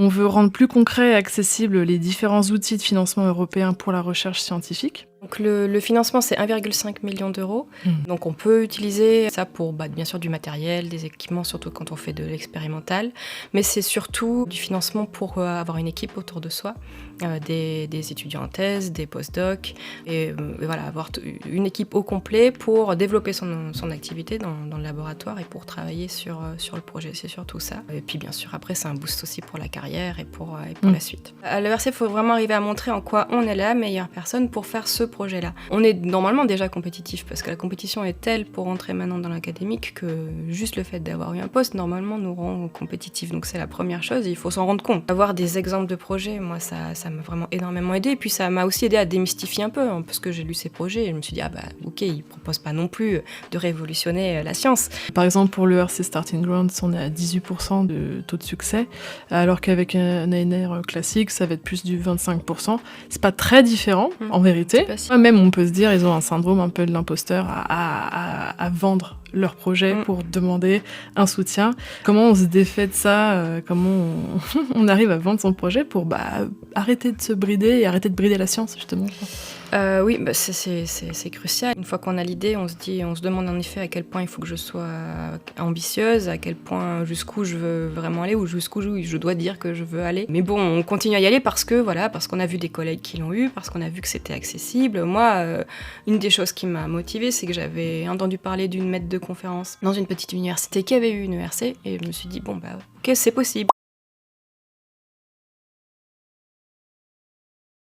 On veut rendre plus concret et accessible les différents outils de financement européens pour la recherche scientifique. Donc le financement, c'est 1,5 million d'euros. Donc on peut utiliser ça pour bien sûr du matériel, des équipements, surtout quand on fait de l'expérimental. Mais c'est surtout du financement pour avoir une équipe autour de soi, des étudiants en thèse, des post-docs, et voilà, avoir une équipe au complet pour développer son activité dans le laboratoire et pour travailler sur le projet. C'est surtout ça. Et puis bien sûr, après, c'est un boost aussi pour la carrière et pour la suite. À l'ERC, il faut vraiment arriver à montrer en quoi on est la meilleure personne pour faire ce projet-là. On est normalement déjà compétitif parce que la compétition est telle pour entrer maintenant dans l'académique que juste le fait d'avoir eu un poste, normalement, nous rend compétitifs. Donc c'est la première chose, il faut s'en rendre compte. Avoir des exemples de projets, moi, ça m'a vraiment énormément aidé. Et puis ça m'a aussi aidé à démystifier un peu, hein, parce que j'ai lu ces projets et je me suis dit, ok, ils proposent pas non plus de révolutionner la science. Par exemple, pour l'ERC Starting Grounds, on est à 18% de taux de succès, alors qu'avec un ANR classique, ça va être plus du 25%. C'est pas très différent, en vérité. Même, on peut se dire, ils ont un syndrome un peu de l'imposteur à vendre leur projet pour demander un soutien. Comment on se défait de ça, comment on arrive à vendre son projet pour arrêter de se brider et arrêter de brider la science, justement. Oui, c'est crucial. Une fois qu'on a l'idée, on se demande en effet à quel point il faut que je sois ambitieuse, à quel point jusqu'où je veux vraiment aller ou jusqu'où je dois dire que je veux aller. Mais bon, on continue à y aller parce qu'on a vu des collègues qui l'ont eu, parce qu'on a vu que c'était accessible. Moi, une des choses qui m'a motivée, c'est que j'avais entendu parler d'une maître de conférence dans une petite université qui avait eu une ERC et je me suis dit, ok, c'est possible.